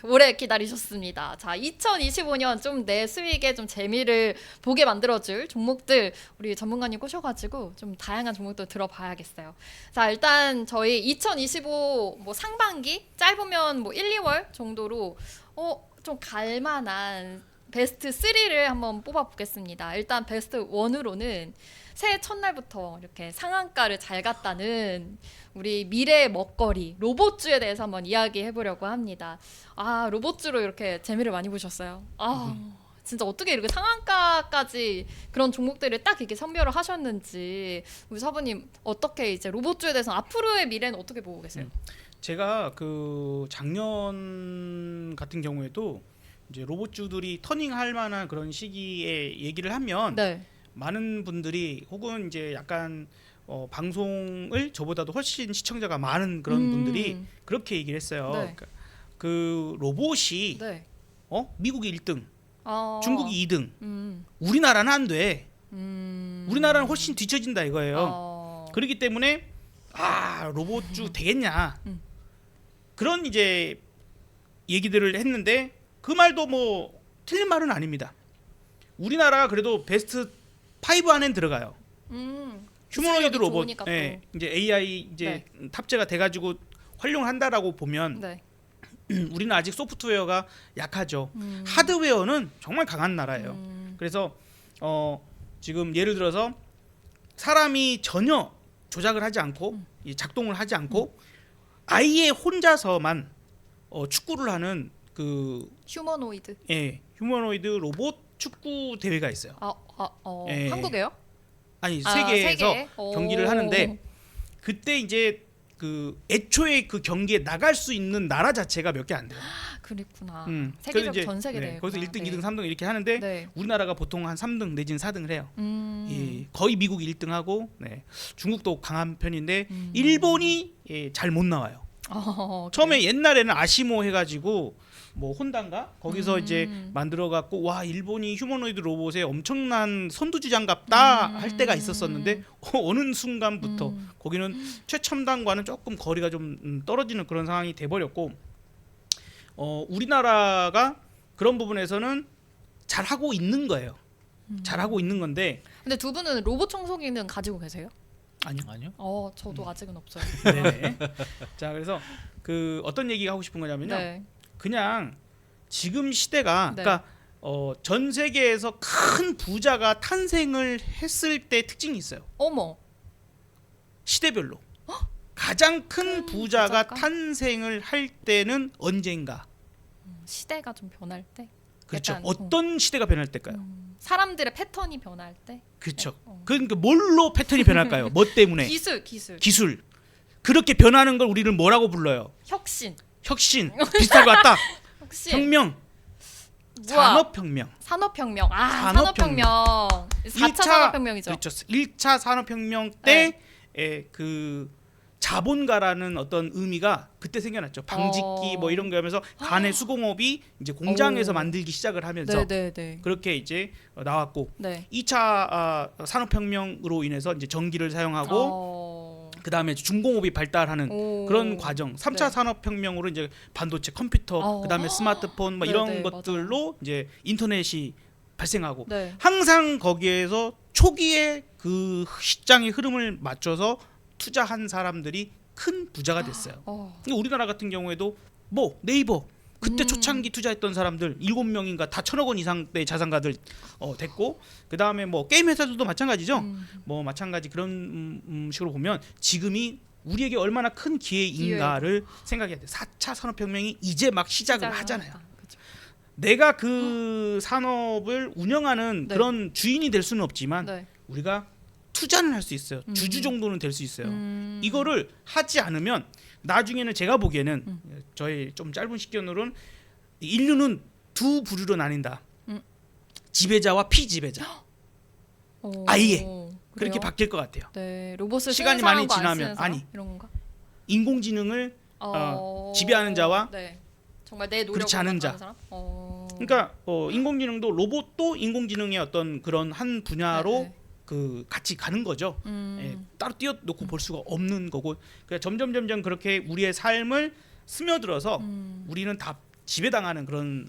오래 기다리셨습니다. 자, 2025년 좀 내 수익에 좀 재미를 보게 만들어줄 종목들 우리 전문가님 꼬셔가지고 좀 다양한 종목들 들어봐야겠어요. 자, 일단 저희 2025 뭐 상반기 짧으면 뭐 1, 2월 정도로 좀 갈만한 베스트 3를 한번 뽑아보겠습니다. 일단 베스트 1으로는 새해 첫날부터 이렇게 상한가를 잘 갔다는 우리 미래의 먹거리 로봇주에 대해서 한번 이야기해보려고 합니다. 아, 로봇주로 이렇게 재미를 많이 보셨어요. 아, 진짜 어떻게 이렇게 상한가까지 그런 종목들을 딱 이렇게 선별을 하셨는지 우리 사부님 어떻게 이제 로봇주에 대해서 앞으로의 미래는 어떻게 보고 계세요? 제가 그 작년 같은 경우에도 이제 로봇주들이 터닝할 만한 그런 시기에 얘기를 하면 네. 많은 분들이 혹은 이제 약간 방송을 저보다도 훨씬 시청자가 많은 그런 분들이 그렇게 얘기를 했어요. 네. 그러니까 그 로봇이 네. 미국이 1등, 어, 중국이 2등, 음, 우리나라는 안 돼. 음, 우리나라는 훨씬 뒤처진다 이거예요. 어, 그렇기 때문에 로봇주 되겠냐 그런 이제 얘기들을 했는데 그 말도 뭐 틀린 말은 아닙니다. 우리나라가 그래도 베스트 5 안엔 들어가요. 휴머노이드 기술력이 로봇, 좋으니까 또. 이제 AI 이제 탑재가 돼가지고 활용한다라고 보면 네. 우리는 아직 소프트웨어가 약하죠. 하드웨어는 정말 강한 나라예요. 그래서 지금 예를 들어서 사람이 전혀 조작을 하지 않고 이 작동을 하지 않고 아예 혼자서만 축구를 하는 그 휴머노이드. 휴머노이드 로봇 축구 대회가 있어요. 예. 한국에요? 아니 아, 세계에서 세계에? 경기를 하는데 그때 이제 그 애초에 그 경기에 나갈 수 있는 나라 자체가 몇 개 안 돼요. 그랬구나. 그래서 세계적 이제, 전 세계 대회. 거기서 1등, 2등, 3등 이렇게 하는데 네. 우리나라가 보통 한 3등 내지는 4등을 해요. 거의 미국이 1등하고 중국도 강한 편인데 일본이 잘 못 나와요. 처음에 옛날에는 아시모 해가지고 뭐 혼다인가 거기서 이제 만들어 갖고 와 일본이 휴머노이드 로봇에 엄청난 선두주장갑다 할 때가 있었었는데 어느 순간부터 거기는 최첨단과는 조금 거리가 좀 떨어지는 그런 상황이 돼버렸고 우리나라가 그런 부분에서는 잘 하고 있는 거예요. 잘 하고 있는 건데 근데 두 분은 로봇 청소기는 가지고 계세요? 아니요. 저도 아직은 없어요. 네. 자 그래서 그 어떤 얘기가 하고 싶은 거냐면요. 네. 그냥 지금 시대가 네. 그러니까 전 세계에서 큰 부자가 탄생을 했을 때 특징이 있어요. 어머. 시대별로 가장 큰 부자가 부자가? 탄생을 할 때는 언젠가. 시대가 좀 변할 때. 그렇죠. 약간, 어떤 시대가 변할 때일까요? 사람들의 패턴이 변할 때. 그렇죠. 그러니까 뭘로 패턴이 변할까요? 뭐 때문에? 기술. 그렇게 변하는 걸 우리는 뭐라고 불러요? 혁신. 비슷할 것 같다. 혁신. 혁명. 뭐야? 산업혁명. 산업혁명. 산업혁명. 4차 산업혁명이죠. 그렇죠. 1차 산업혁명 때 그 자본가라는 어떤 의미가 그때 생겨났죠. 방직기 뭐 이런 거 하면서 간의 수공업이 이제 공장에서 만들기 시작을 하면서 네네네. 그렇게 이제 나왔고 네. 2차 산업혁명으로 인해서 이제 전기를 사용하고 그다음에 중공업이 발달하는 그런 과정. 3차 네. 산업혁명으로 이제 반도체, 컴퓨터, 그다음에 스마트폰 뭐 이런 네네, 것들로 이제 인터넷이 발생하고 네. 항상 거기에서 초기에 그 시장의 흐름을 맞춰서 투자한 사람들이 큰 부자가 됐어요. 근데 우리나라 같은 경우에도 뭐 네이버 그때 초창기 투자했던 사람들 7명인가 다 1,000억 원 이상대 자산가들 됐고 그다음에 뭐 게임 회사들도 마찬가지죠. 뭐 마찬가지 그런 식으로 보면 지금이 우리에게 얼마나 큰 기회인가를 생각해야 돼. 4차 산업혁명이 이제 막 시작을 하잖아요. 그렇죠. 내가 그 산업을 운영하는 네. 그런 주인이 될 수는 없지만 네. 우리가 투자는 할 수 있어요. 주주 정도는 될 수 있어요. 이거를 하지 않으면 나중에는 제가 보기에는 저의 좀 짧은 식견으로는 인류는 두 부류로 나뉜다. 지배자와 피지배자. 아예 그렇게 바뀔 것 같아요. 네, 로봇을 시간이 쓰는 많이 사람과 안 지나면 쓰는 사람? 아니. 이런 건가? 인공지능을 지배하는 자와 네. 정말 내 노력으로 그렇지 않은 자. 하는 사람? 그러니까 인공지능도 로봇도 인공지능의 어떤 그런 한 분야로 네. 그 같이 가는 거죠. 따로 띄워놓고 볼 수가 없는 거고. 그러니까 점점 그렇게 우리의 삶을 스며들어서 우리는 다 지배당하는 그런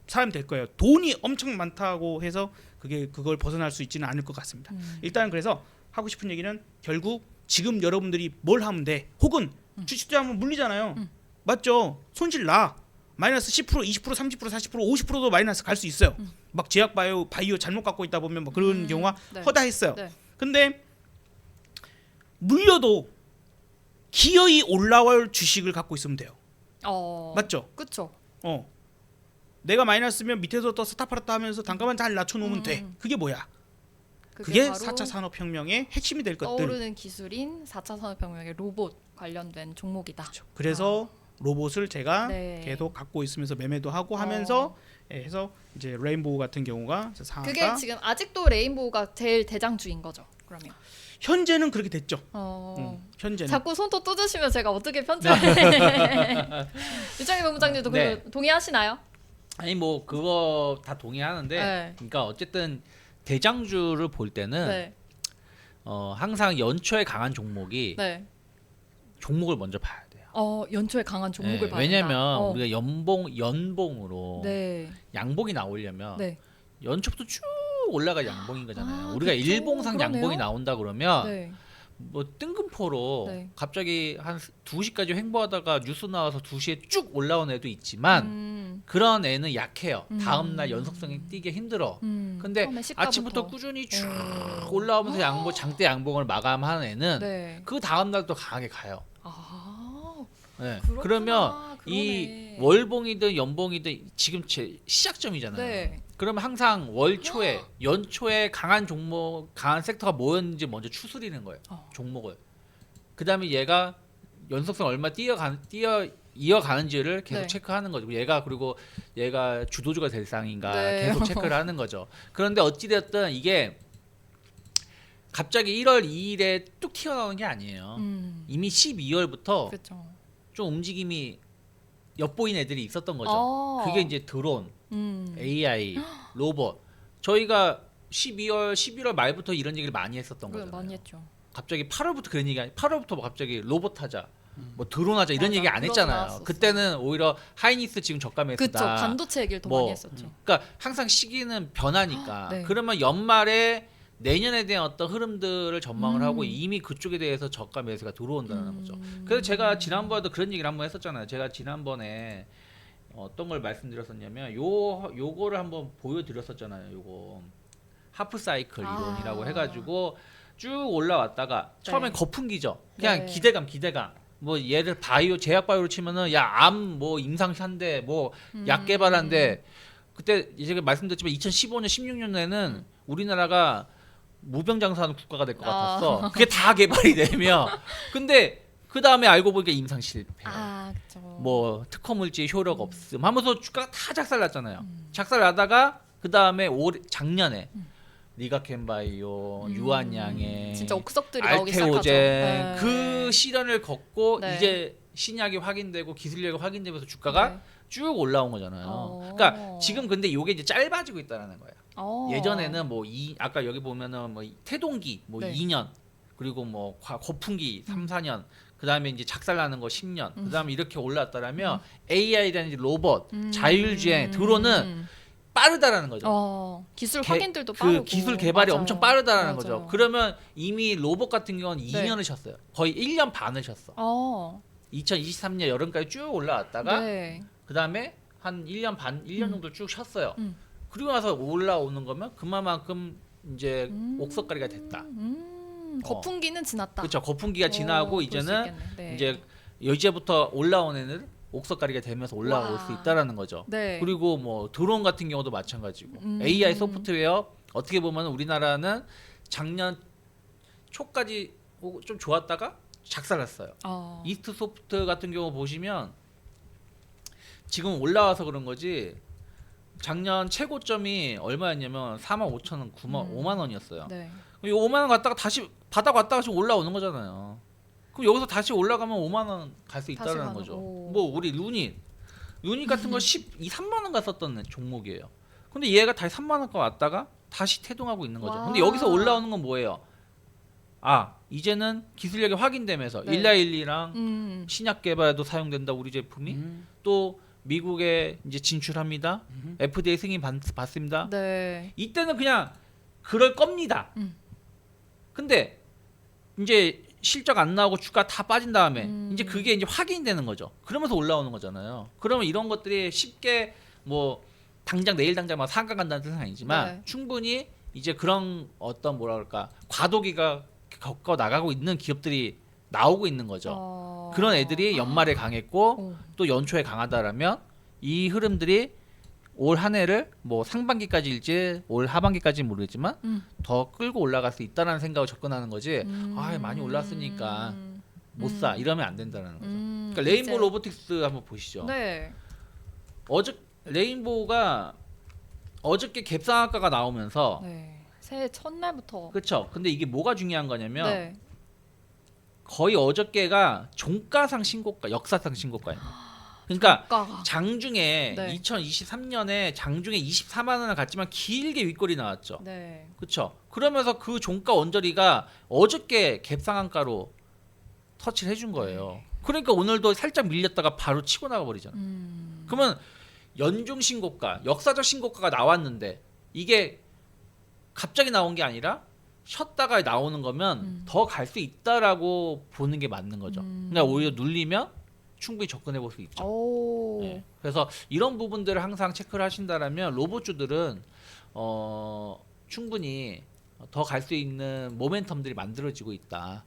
사람이 될 거예요. 돈이 엄청 많다고 해서 그걸 벗어날 수 있지는 않을 것 같습니다. 일단 그래서 하고 싶은 얘기는 결국 지금 여러분들이 뭘 하면 돼? 혹은 주식 투자하면 물리잖아요. 맞죠? 손실 나. 마이너스 10%, 20%, 30%, 40%, 50%도 마이너스 갈 수 있어요. 막 제약 바이오 잘못 갖고 있다 보면 뭐 그런 경우가 네. 허다했어요. 네. 근데 물려도 기어이 올라올 주식을 갖고 있으면 돼요. 맞죠? 그렇죠. 내가 마이너스면 밑에서 또 스탑하았다 하면서 단가만 잘 낮춰놓으면 돼. 그게 뭐야? 그게 바로 4차 산업혁명의 핵심이 될 것들. 떠오르는 기술인 4차 산업혁명의 로봇 관련된 종목이다. 그렇죠. 그래서 로봇을 제가 네. 계속 갖고 있으면서 매매도 하고 하면서 해서 이제 레인보우 같은 경우가 상하가 그게 지금 아직도 레인보우가 제일 대장주인 거죠. 그러면 현재는 그렇게 됐죠. 현재는 자꾸 손톱 뜯으시면 제가 어떻게 편집을 유창희 본부장님도 네. 그 동의하시나요? 아니 뭐 그거 다 동의하는데 네. 그러니까 어쨌든 대장주를 볼 때는 네. 항상 연초에 강한 종목이 네. 종목을 먼저 봐야 돼요. 연초에 강한 종목을 봐야 왜냐면 된다. 우리가 연봉으로 네. 양봉이 나오려면 네. 연초부터 쭉 올라가 양봉인 거잖아요. 우리가 그렇죠. 일봉상 그러네요. 양봉이 나온다 그러면 네. 뭐 뜬금포로 네. 갑자기 한 2시까지 횡보하다가 뉴스 나와서 2시에 쭉 올라온 애도 있지만 그런 애는 약해요. 다음날 연속성이 뛰기 힘들어. 근데 처음에 시가부터. 아침부터 꾸준히 쭉 올라오면서 장대 양봉을 마감하는 애는 네. 그 다음날 또 강하게 가요. 네. 그렇구나. 그러면 이 그러네. 월봉이든 연봉이든 지금 제 시작점이잖아요. 네. 그러면 항상 월 초에 연초에 강한 종목, 강한 섹터가 뭐였는지 먼저 추스리는 거예요. 종목을. 그다음에 얘가 연속성 얼마 이어가는지를 계속 네. 체크하는 거죠. 그리고 얘가 주도주가 될 상인가 네. 계속 체크를 하는 거죠. 그런데 어찌 됐든 이게 갑자기 1월 2일에 뚝 튀어나오는 게 아니에요. 이미 12월부터 그렇죠. 좀 움직임이 엿보인 애들이 있었던 거죠. 그게 이제 드론, AI, 로봇. 저희가 11월 말부터 이런 얘기를 많이 했었던 거잖아요. 많이 했죠. 갑자기 8월부터 그런 얘기 8월부터 갑자기 로봇 하자. 뭐 드론 하자 이런 맞아, 얘기 안 그러고 했잖아요. 나왔었어. 그때는 오히려 하이닉스 지금 저가 매수다. 그렇죠. 반도체 얘기를 더 뭐, 많이 했었죠. 그러니까 항상 시기는 변하니까. 네. 그러면 연말에 내년에 대한 어떤 흐름들을 전망을 하고 이미 그쪽에 대해서 저가 매수가 들어온다는 거죠. 그래서 제가 지난번에도 그런 얘기를 한번 했었잖아요. 제가 지난번에 어떤 걸 말씀드렸었냐면 요거를 한번 보여드렸었잖아요. 요거 하프 사이클 이론이라고 해가지고 쭉 올라왔다가 처음엔 거품기죠. 그냥 네. 기대감. 뭐 얘를 제약 바이오로 치면은 암 뭐 임상한데 뭐 약 개발한데 그때 제가 말씀드렸지만 2015년 16년에는 우리나라가 무병장수하는 국가가 될 것 같았어. 그게 다 개발이 되면 근데 그 다음에 알고 보니까 임상 실패. 그렇죠. 뭐 특허 물질 효력 없음 하면서 주가가 다 작살났잖아요. 작살나다가 그 다음에 작년에 리가켄바이오, 유한양행, 진짜 옥석들이 나오기 시작하죠. 알테오젠 네. 그 시련을 겪고 네. 이제 신약이 확인되고 기술력이 확인되면서 주가가 네. 쭉 올라온 거잖아요. 그러니까 지금 근데 이게 이제 짧아지고 있다는 거예요. 예전에는 뭐 아까 여기 보면은 뭐 태동기 뭐 네. 2년 그리고 뭐 거품기 3, 4년 그다음에 이제 작살나는 거 10년 그다음에 이렇게 올라왔다라면 AI라든지 로봇, 자율주행, 드론은 빠르다라는 거죠. 기술 확인들도 빠르고 기술 개발이 맞아요. 엄청 빠르다라는 맞아요. 거죠. 그러면 이미 로봇 같은 경우는 네. 2년을 쉬었어요. 거의 1년 반을 쉬었어. 2023년 여름까지 쭉 올라왔다가 네. 그다음에 한 1년 반, 1년 정도 쭉 쉬었어요. 그리고 나서 올라오는 거면 그만큼 이제 옥석가리가 됐다. 거품기는 지났다. 그렇죠. 거품기가 지나고 그럴 수 이제는 있겠네. 네. 이제 이제부터 올라온 애는 옥석가리가 되면서 올라올 와. 수 있다라는 거죠. 네. 그리고 뭐 드론 같은 경우도 마찬가지고 AI 소프트웨어 어떻게 보면 우리나라는 작년 초까지 좀 좋았다가 작살났어요. 이스트 소프트 같은 경우 보시면 지금 올라와서 그런 거지 작년 최고점이 얼마였냐면 45,000원, 5만 원이었어요. 네. 이 5만 원 갔다가 다시 바닥 왔다가 지금 올라오는 거잖아요. 그럼 여기서 다시 올라가면 5만 원 갈 수 다시 있다는 가는 거죠. 오. 뭐 우리 루닛 같은 거 12, 3만 원 갔었던 종목이에요. 근데 얘가 다시 3만 원가 왔다가 다시 태동하고 있는 거죠. 와. 근데 여기서 올라오는 건 뭐예요? 이제는 기술력이 확인되면서 네. 1112랑 신약 개발에도 사용된다 우리 제품이 또 미국에 이제 진출합니다. FDA 승인 받습니다. 네. 이때는 그냥 그럴 겁니다. 근데 이제 실적 안 나오고 주가 다 빠진 다음에 이제 그게 이제 확인되는 거죠. 그러면서 올라오는 거잖아요. 그러면 이런 것들이 쉽게 뭐 당장 내일 당장 막 상가 간다는 뜻은 아니지만 네. 충분히 이제 그런 어떤 뭐라 그럴까 과도기가 겪어 나가고 있는 기업들이 나오고 있는 거죠. 그런 애들이 연말에 강했고 또 연초에 강하다라면 이 흐름들이 올 한 해를 뭐 상반기까지일지 올 하반기까지는 모르겠지만 더 끌고 올라갈 수 있다는 생각으로 접근하는 거지. 아 많이 올랐으니까 못 사 이러면 안 된다는 거죠. 그러니까 레인보우 이제- 로보틱스 한번 보시죠. 네. 레인보우가 어저께 갭상한가가 나오면서 네. 새해 첫날부터. 그렇죠. 근데 이게 뭐가 중요한 거냐면 네. 거의 어저께가 종가상 신고가, 역사상 신고가예요. 그러니까 주가가. 장중에 네. 2023년에 장중에 24만 원을 갔지만 길게 윗골이 나왔죠. 네. 그렇죠. 그러면서 그 종가 언저리가 어저께 갭상한가로 터치를 해준 거예요. 그러니까 오늘도 살짝 밀렸다가 바로 치고 나가 버리잖아요. 그러면 연중 신고가, 역사적 신고가가 나왔는데 이게 갑자기 나온 게 아니라 쉬었다가 나오는 거면 더 갈 수 있다라고 보는 게 맞는 거죠. 그러니까 오히려 눌리면 충분히 접근해 볼 수 있죠. 오. 네. 그래서 이런 부분들을 항상 체크를 하신다라면 로봇주들은 충분히 더 갈 수 있는 모멘텀들이 만들어지고 있다라고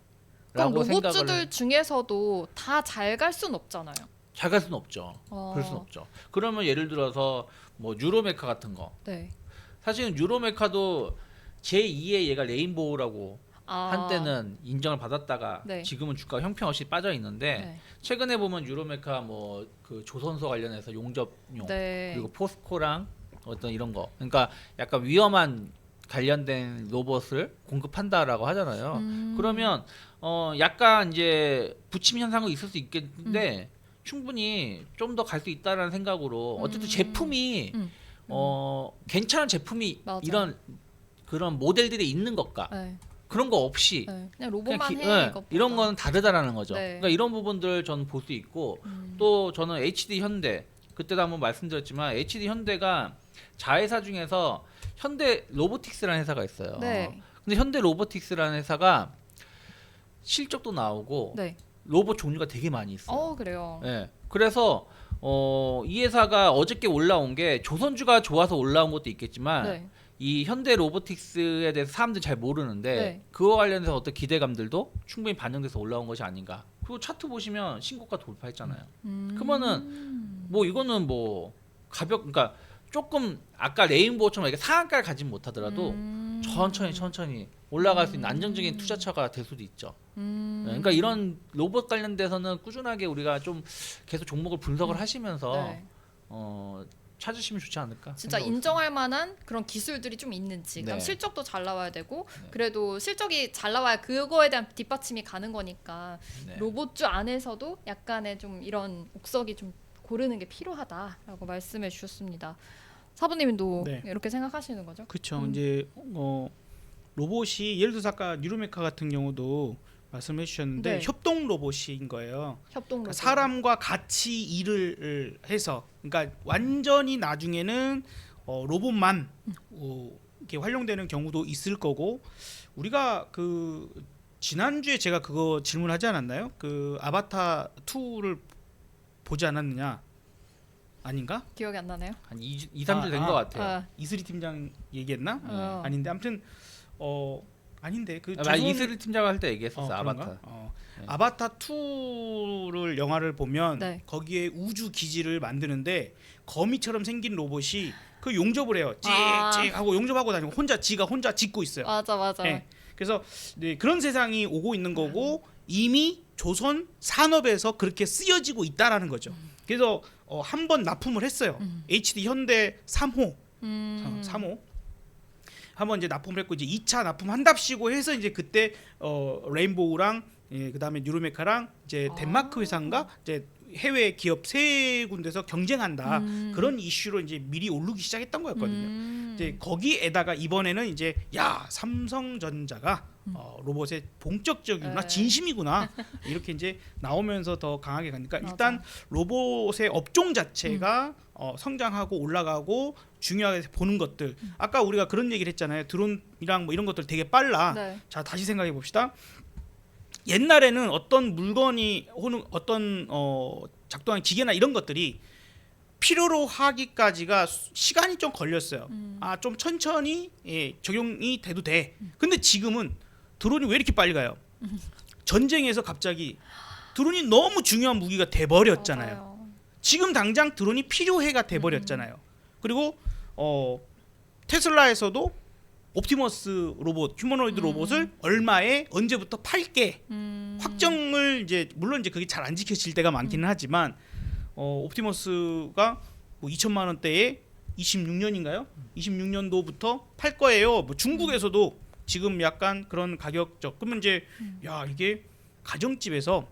그럼 생각을 로봇주들 중에서도 다 잘 갈 순 없잖아요. 잘 갈 수는 없죠. 그럴 수는 없죠. 그러면 예를 들어서 뭐 유로메카 같은 거 네. 사실은 유로메카도 제2의 얘가 레인보우라고 아. 한때는 인정을 받았다가 네. 지금은 주가가 형편없이 빠져 있는데 네. 최근에 보면 유로메카 뭐 그 조선소 관련해서 용접용 네. 그리고 포스코랑 어떤 이런 거 그러니까 약간 위험한 관련된 로봇을 공급한다라고 하잖아요. 그러면 약간 이제 부침 현상은 있을 수 있겠는데 충분히 좀 더 갈 수 있다라는 생각으로 어쨌든 제품이 괜찮은 제품이 맞아요. 이런 그런 모델들이 있는 것과 네. 그런 거 없이 네. 그냥 로봇만 해. 네, 이것보다. 이런 거는 다르다라는 거죠. 네. 그러니까 이런 부분들 저는 볼 수 있고 또 저는 HD 현대 그때도 한번 말씀드렸지만 HD 현대가 자회사 중에서 현대 로보틱스라는 회사가 있어요. 네. 근데 현대 로보틱스라는 회사가 실적도 나오고 네. 로봇 종류가 되게 많이 있어요. 그래요. 네. 그래서 이 회사가 어저께 올라온 게 조선주가 좋아서 올라온 것도 있겠지만 네. 이 현대 로보틱스에 대해서 사람들이 잘 모르는데 네. 그와 관련해서 어떤 기대감들도 충분히 반영돼서 올라온 것이 아닌가. 그리고 차트 보시면 신고가 돌파했잖아요. 그러면은 뭐 이거는 뭐 그러니까 조금 아까 레인보우처럼 이렇게 상한가를 가진 못하더라도 천천히 올라갈 수 있는 안정적인 투자처가 될 수도 있죠. 네, 그러니까 이런 로봇 관련돼서는 꾸준하게 우리가 좀 계속 종목을 분석을 하시면서 네. 찾으시면 좋지 않을까. 진짜 생각을 인정할 만한 그런 기술들이 좀 있는지. 그다음 네. 실적도 잘 나와야 되고 그래도 실적이 잘 나와야 그거에 대한 뒷받침이 가는 거니까 네. 로봇주 안에서도 약간의 좀 이런 옥석이 좀 고르는 게 필요하다라고 말씀해 주셨습니다. 사부님도 네. 이렇게 생각하시는 거죠? 그렇죠. 이제 로봇이 예를 들어서 아까 뉴로메카 같은 경우도 말씀해 주셨는데 네. 협동 로봇인 거예요. 협동 로봇. 그러니까 사람과 같이 일을 해서 그러니까 완전히 나중에는 로봇만 이렇게 활용되는 경우도 있을 거고 우리가 그 지난주에 제가 그거 질문하지 않았나요? 그 아바타 2를 보지 않았느냐? 아닌가? 기억이 안 나네요. 한 2, 3주 된 것 같아요. 이슬이 팀장 얘기했나? 어. 아닌데 아무튼 아닌데 그 이슬 팀장 할 때 얘기했었어 그런가? 아바타. 네. 아바타 2를 영화를 보면 네. 거기에 우주 기지를 만드는데 거미처럼 생긴 로봇이 그 용접을 해요. 아. 찍찍 하고 용접하고 다니고 지가 혼자 짓고 있어요. 맞아. 네. 그래서 네, 그런 세상이 오고 있는 거고 이미 조선 산업에서 그렇게 쓰여지고 있다라는 거죠. 그래서 한 번 납품을 했어요. HD 현대 3호. 3호. 한번 이제 납품을 했고 이제 2차 납품한답시고 해서 이제 그때 레인보우랑 그다음에 뉴로메카랑 이제 덴마크 회사인가 이제 해외 기업 세 군데서 경쟁한다. 그런 이슈로 이제 미리 오르기 시작했던 거였거든요. 이제 거기에다가 이번에는 이제 삼성전자가 로봇의 본격적이구나, 네. 진심이구나 이렇게 이제 나오면서 더 강하게 가니까 맞아. 일단 로봇의 업종 자체가 성장하고 올라가고 중요하게 보는 것들. 아까 우리가 그런 얘기를 했잖아요. 드론이랑 뭐 이런 것들 되게 빨라. 네. 자, 다시 생각해 봅시다. 옛날에는 어떤 물건이 혹은 어떤 작동하는 기계나 이런 것들이 필요로 하기까지가 시간이 좀 걸렸어요. 좀 천천히 적용이 돼도 돼. 근데 지금은 드론이 왜 이렇게 빨리 가요? 전쟁에서 갑자기 드론이 너무 중요한 무기가 돼 버렸잖아요. 맞아요. 지금 당장 드론이 필요해가 돼 버렸잖아요. 그리고 테슬라에서도 옵티머스 로봇, 휴머노이드 로봇을 얼마에 언제부터 팔게 확정을 이제 물론 이제 그게 잘 안 지켜질 때가 많기는 하지만 옵티머스가 뭐 2천만 원대에 26년인가요? 26년도부터 팔 거예요. 뭐 중국에서도 지금 약간 그런 가격적. 그러면 이제 야, 이게 가정집에서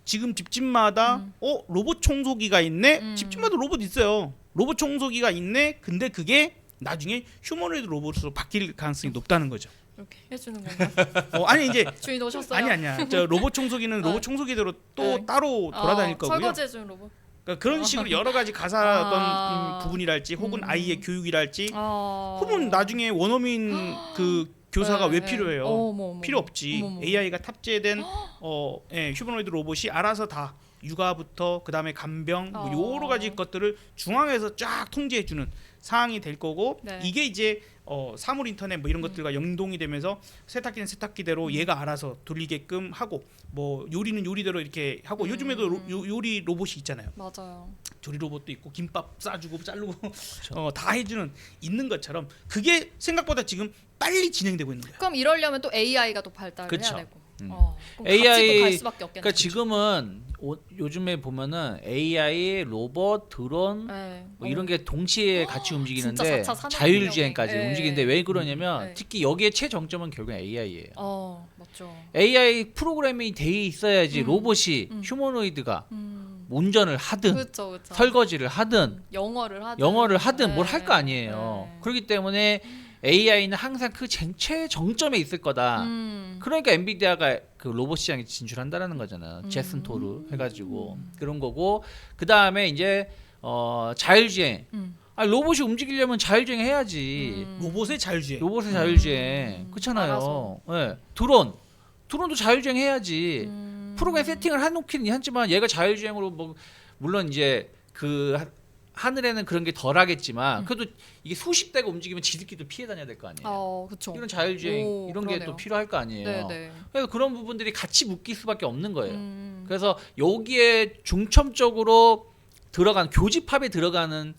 지금 집집마다 로봇 청소기가 있네. 집집마다 로봇 있어요. 로봇 청소기가 있네. 근데 그게 나중에 휴머노이드 로봇으로 바뀔 가능성이 높다는 거죠. 이렇게 해주는 건가요? 아니 이제 주인 오셨어요? 아니야. 저 로봇 청소기는 로봇 청소기대로 또 네. 따로 돌아다닐 거고요. 설거지해주는 로봇. 그러니까 그런 식으로 여러 가지 가사 어떤 부분이랄지 혹은 아이의 교육이랄지 혹은 나중에 원어민 그 교사가 네, 왜 필요해요? 어머. 필요 없지. 어머머. AI가 탑재된 휴머노이드 로봇이 알아서 다 육아부터 그다음에 간병 뭐 여러 가지 것들을 중앙에서 쫙 통제해주는 상황이 될 거고 네. 이게 이제 사물 인터넷 뭐 이런 것들과 연동이 되면서 세탁기는 세탁기대로 얘가 알아서 돌리게끔 하고 뭐 요리는 요리대로 이렇게 하고 요즘에도 요리 로봇이 있잖아요. 맞아요. 조리 로봇도 있고 김밥 싸주고 자르고 다 해주는 있는 것처럼 그게 생각보다 지금 빨리 진행되고 있는 거예요. 그럼 이러려면 또 AI가 또 발달을 그쵸. 해야 되고. 그럼 AI 같이 또갈 수밖에 없겠네요. 그러니까 지금은 요즘에 보면은 AI, 로봇, 드론 네. 뭐 이런 게 동시에 같이 움직이는데 진짜 4차 산업혁명에. 자율주행까지 네. 움직이는데 왜 그러냐면 네. 특히 여기에 최정점은 결국 AI예요. 맞죠. AI 프로그램이 돼 있어야지 로봇이 휴머노이드가 운전을 하든 그렇죠. 설거지를 하든 영어를 하든 뭘 할 거 아니에요. 네. 그렇기 때문에 AI는 항상 그 최정점에 있을 거다. 그러니까 엔비디아가 그 로봇 시장에 진출한다라는 거잖아요. 제슨 토르 해가지고 그런 거고 그 다음에 이제 자율주행. 로봇이 움직이려면 자율주행 해야지. 로봇의 자율주행. 로봇의 자율주행 그렇잖아요. 네. 드론도 자율주행 해야지. 프로그램 세팅을 해놓기는 하지만 얘가 자율주행으로 뭐 물론 이제 그 하늘에는 그런 게 덜하겠지만 그래도 이게 수십 대가 움직이면 지들끼리도 피해 다녀야 될 거 아니에요. 그렇죠. 이런 자율주행 이런 게 또 필요할 거 아니에요. 네. 그래서 그런 부분들이 같이 묶일 수밖에 없는 거예요. 그래서 여기에 중점적으로 들어간 교집합에 들어가는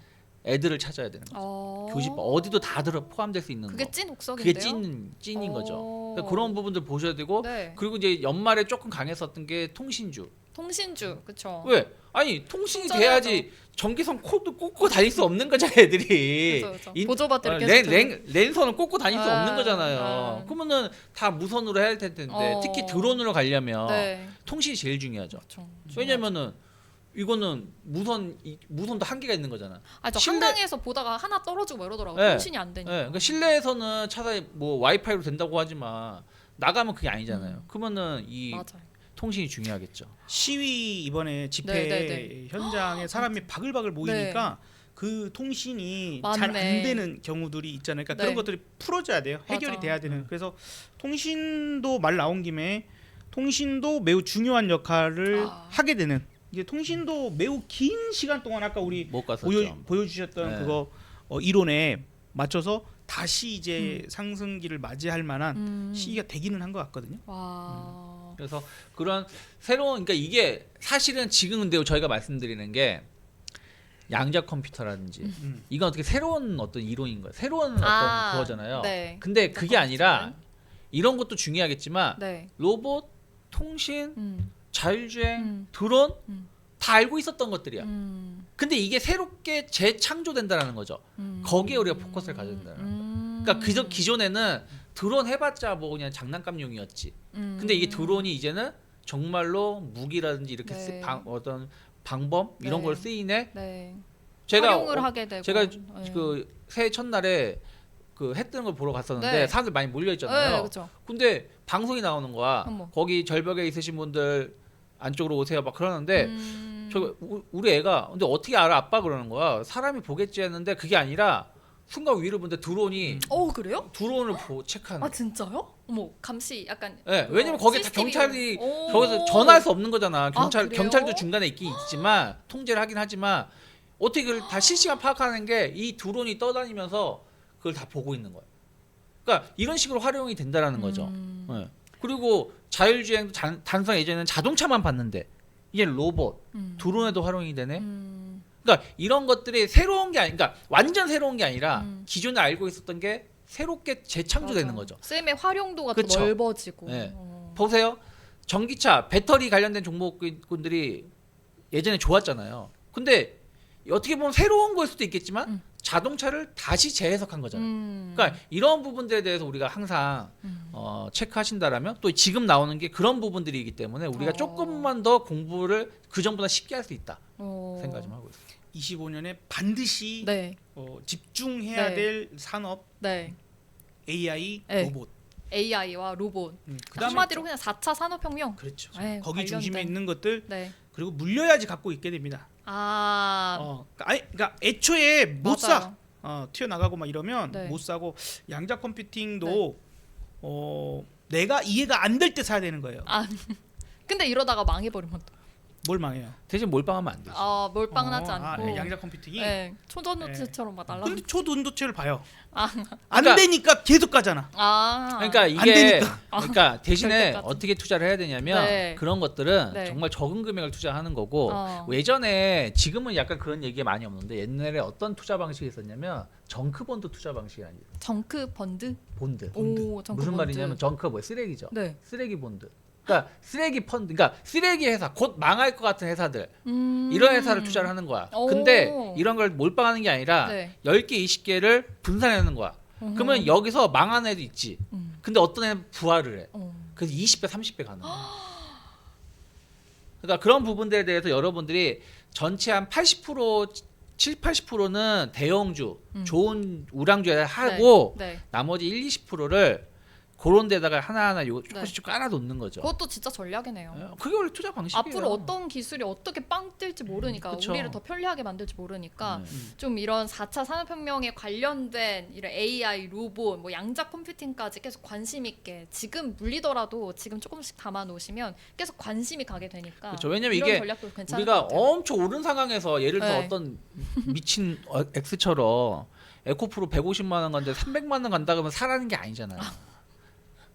애들을 찾아야 되는 거죠. 교집합 어디도 다 어. 포함될 수 있는 그게 거. 찐 옥석인데요. 그게 찐인 거죠. 그러니까 그런 부분들 보셔야 되고 네. 그리고 이제 연말에 조금 강했었던 게 통신주. 통신주 그렇죠. 왜? 아니 통신이 충전해야죠. 돼야지 전기선 코드 꽂고 다닐 수 없는 거잖아 애들이. 그쵸. 보조 배터리 계속 랜선을 꽂고 다닐 수 없는 아, 거잖아요. 아. 그러면은 다 무선으로 해야 될 텐데 특히 드론으로 가려면 통신이 제일 중요하죠. 그렇죠. 왜냐면은 이거는 무선도 한계가 있는 거잖아. 저 실내- 한강에서 보다가 하나 떨어지고 뭐 이러더라고. 네. 통신이 안 되니까. 그러니까 실내에서는 차라리 뭐 와이파이로 된다고 하지만 나가면 그게 아니잖아요. 그러면은 이 맞아요. 통신이 중요하겠죠. 시위 이번에 집회 네. 현장에 사람이 바글바글 모이니까 그 통신이 잘 안 맞네. 되는 경우들이 있잖아요. 그러니까 네. 그런 것들이 풀어져야 돼요. 해결이 맞아. 돼야 되는. 그래서 통신도 말 나온 김에 통신도 매우 중요한 역할을 하게 되는. 이제 통신도 매우 긴 시간 동안 아까 우리 못 갔었죠. 보여주셨던 네. 그거 이론에 맞춰서 다시 이제 상승기를 맞이할 만한 시기가 되기는 한 것 같거든요. 와. 그래서 그런 새로운 그러니까 이게 사실은 지금 근데 저희가 말씀드리는 게 양자 컴퓨터라든지 이건 어떻게 새로운 어떤 이론인 거예요. 새로운 어떤 그거잖아요. 네. 근데 그게 아니라 이런 것도 중요하겠지만 네. 로봇, 통신, 자율주행, 음. 드론 다 알고 있었던 것들이야. 음. 근데 이게 새롭게 재창조된다라는 거죠. 거기에 우리가 포커스를 가져야 된다는 거예요. 그러니까 기존에는 드론 해봤자 뭐 그냥 장난감용이었지. 근데 이게 드론이 이제는 정말로 무기라든지 이렇게 네. 어떤 방법 이런 네. 걸 쓰이네. 네. 제가 활용을 하게 되고. 제가 네. 그 새해 첫날에 그 했던 걸 보러 갔었는데 네. 사람들 많이 몰려 네, 있잖아요. 그렇죠. 근데 방송이 나오는 거야. 어머. 거기 절벽에 있으신 분들 안쪽으로 오세요. 막 그러는데 우리 애가 근데 어떻게 알아? 아빠 그러는 거야. 사람이 보겠지 했는데 그게 아니라 순간 위를 보는데 드론이 그래요? 드론을 체크하는 아 거야. 진짜요? 어머 감시 약간. 네, 왜냐면 거기 다 CCTV. 경찰이 오. 거기서 전화할 수 없는 거잖아. 그래요? 경찰도 중간에 있긴 있지만 통제를 하긴 하지만 어떻게 그걸 다 실시간 파악하는 게 이 드론이 떠다니면서 그걸 다 보고 있는 거야. 그러니까 이런 식으로 활용이 된다라는 거죠. 네. 그리고 자율주행도 단순히 예전에는 자동차만 봤는데 이제 로봇, 드론에도 활용이 되네. 그러니까 이런 것들이 새로운 게 아니, 그러니까 완전 새로운 게 아니라 기존에 알고 있었던 게 새롭게 재창조되는 맞아. 거죠. 쓰임의 활용도가 그쵸. 더 넓어지고. 네. 보세요. 전기차, 배터리 관련된 종목군들이 예전에 좋았잖아요. 근데 어떻게 보면 새로운 걸 수도 있겠지만 자동차를 다시 재해석한 거잖아요. 그러니까 이런 부분들에 대해서 우리가 항상 체크하신다라면 또 지금 나오는 게 그런 부분들이기 때문에 우리가 조금만 더 공부를 그 전보다 쉽게 할 수 있다 생각 좀 하고 있어요. 25년에 반드시 네. 집중해야 네. 될 산업 네. AI 네. 로봇. AI와 로봇. 그다음에 한마디로 그냥 4차 산업혁명. 그렇죠. 네, 거기 중심에 관련된. 있는 것들 네. 그리고 물려야지 갖고 있게 됩니다. 그러니까 애초에 못 사. 맞아요. 튀어나가고 막 이러면 네. 못 사고 양자 컴퓨팅도 내가 이해가 안 될 때 사야 되는 거예요. 근데 이러다가 망해버리면 또. 뭘 망해요? 대신 몰빵하면 안 되지. 몰빵 나지 않고. 네, 양자 컴퓨팅이. 네. 초전도체처럼 막 날라. 근데 초전도체를 봐요. 안 그러니까- 되니까 계속 가잖아. 그러니까 안 이게 되니까. 그러니까 대신에 절대까지. 어떻게 투자를 해야 되냐면 네. 그런 것들은 네. 정말 적은 금액을 투자하는 거고 어. 예전에 지금은 약간 그런 얘기가 많이 없는데 옛날에 어떤 투자 방식이 있었냐면 정크본드 투자 방식이라는 게 있어요. 정크 번드? 본드. 오, 정크 무슨 번드. 말이냐면 정크가 뭐예요? 쓰레기죠. 네. 쓰레기 본드. 그러니까 쓰레기 펀드. 그러니까 쓰레기 회사 곧 망할 것 같은 회사들 음. 이런 회사를 투자를 하는 거야. 오. 근데 이런 걸 몰빵하는 게 아니라 네. 10개, 20개를 분산하는 거야. 그러면 여기서 망한 애도 있지. 근데 어떤 애는 부활을 해. 그래서 20배, 30배 가는 거야. 그러니까 그런 부분들에 대해서 여러분들이 전체 한 80%, 7, 80%는 대형주, 좋은 우량주에 하고 네. 나머지 1, 20%를 그런 데다가 하나하나 조금씩 깔아놓는 거죠. 그것도 진짜 전략이네요. 그게 원래 투자 방식이에요. 앞으로 어떤 기술이 어떻게 빵 뜰지 모르니까 그쵸. 우리를 더 편리하게 만들지 모르니까 네. 좀 이런 4차 산업혁명에 관련된 이런 AI, 로봇, 뭐 양자 컴퓨팅까지 계속 관심 있게 지금 물리더라도 지금 조금씩 담아 놓으시면 계속 관심이 가게 되니까 그렇죠. 왜냐면 이런 이게 전략도 괜찮을 우리가 것 같아요. 엄청 오른 상황에서 예를 들어 네. 어떤 미친 X처럼 에코프로 150만 원 간데 300만 원 간다 그러면 사라는 게 아니잖아요.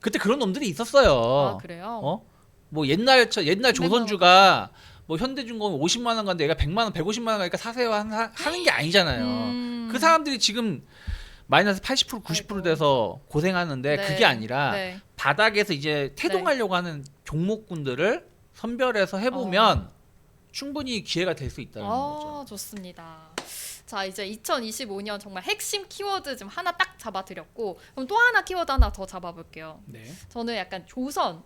그때 그런 놈들이 있었어요. 그래요? 뭐 옛날 조선주가 뭐 현대중공업 50만 원 간데 얘가 100만 원, 150만 원 가니까 사세요 하는 게 아니잖아요. 그 사람들이 지금 마이너스 80%, 90% 아이고. 돼서 고생하는데 네. 그게 아니라 네. 바닥에서 이제 태동하려고 하는 종목군들을 선별해서 해보면 충분히 기회가 될 수 있다는 거죠. 좋습니다. 자, 이제 2025년 정말 핵심 키워드 좀 하나 딱 잡아드렸고 그럼 또 하나 키워드 하나 더 잡아볼게요. 네. 저는 약간 조선.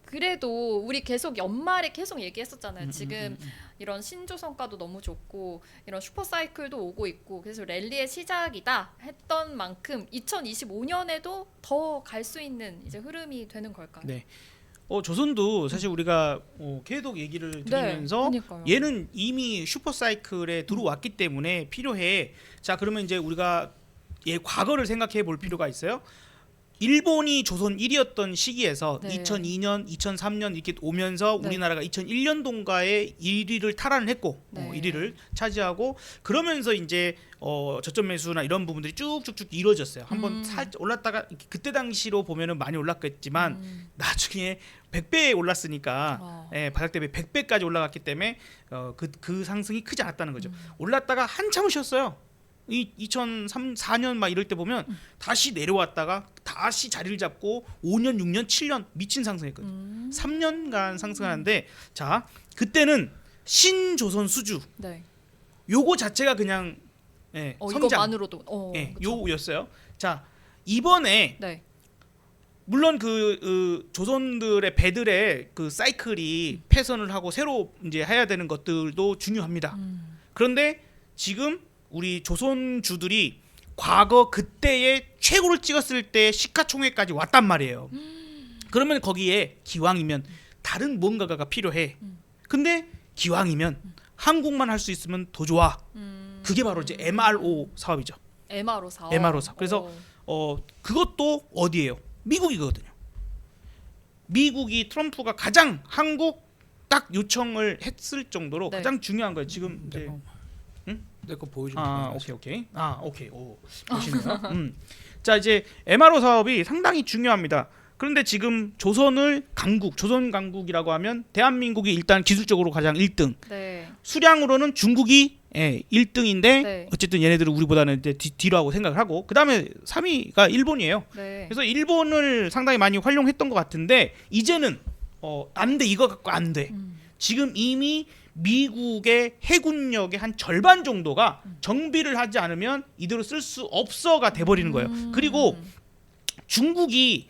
그래도 우리 계속 연말에 계속 얘기했었잖아요. 지금 이런 신조선가도 너무 좋고 이런 슈퍼사이클도 오고 있고 그래서 랠리의 시작이다 했던 만큼 2025년에도 더 갈 수 있는 이제 흐름이 되는 걸까요? 네. 조선도 사실 우리가 계속 얘기를 드리면서 그러니까요. 얘는 이미 슈퍼사이클에 들어왔기 때문에 필요해. 자, 그러면 이제 우리가 얘 과거를 생각해 볼 필요가 있어요. 일본이 조선 1위였던 시기에서 네. 2002년, 2003년 이렇게 오면서 네. 우리나라가 2001년도인가에 1위를 탈환을 했고 네. 1위를 차지하고 그러면서 이제 저점 매수나 이런 부분들이 쭉쭉쭉 이루어졌어요. 한번 살짝 올랐다가 그때 당시로 보면은 많이 올랐겠지만 나중에 100배에 올랐으니까 바닥 대비 100배까지 올라갔기 때문에 그 상승이 크지 않았다는 거죠. 올랐다가 한참을 쉬었어요. 2004년 막 이럴 때 보면 다시 내려왔다가 다시 자리를 잡고 5년, 6년, 7년 미친 상승했거든요. 3년간 상승하는데 자 그때는 신조선 수주 네. 요거 자체가 그냥 성장 이것만으로도 요였어요. 자 이번에 네. 물론 그 조선들의 배들의 그 사이클이 폐선을 하고 새로 이제 해야 되는 것들도 중요합니다. 그런데 지금 우리 조선주들이 과거 그때의 최고를 찍었을 때 시가총액까지 왔단 말이에요. 그러면 거기에 기왕이면 다른 뭔가가 필요해. 근데 기왕이면 한국만 할 수 있으면 더 좋아. 그게 바로 이제 MRO 사업이죠. MRO 사업. MRO 사업. 그래서 그것도 어디예요? 미국이거든요. 미국이 트럼프가 가장 한국 딱 요청을 했을 정도로 네. 가장 중요한 거예요. 지금 이제 내 거 보여주면 오케이. 오케이. 오, 보시네요. 자, 이제 MRO 사업이 상당히 중요합니다. 그런데 지금 조선 강국이라고 하면 대한민국이 일단 기술적으로 가장 1등. 네. 수량으로는 중국이 1등인데 네. 어쨌든 얘네들은 우리보다는 이제 뒤로 하고 생각을 하고 그다음에 3위가 일본이에요. 네. 그래서 일본을 상당히 많이 활용했던 것 같은데 이제는 안 돼. 이거 갖고 안 돼. 지금 이미 미국의 해군력의 한 절반 정도가 정비를 하지 않으면 이대로 쓸 수 없어가 돼버리는 거예요. 그리고 중국이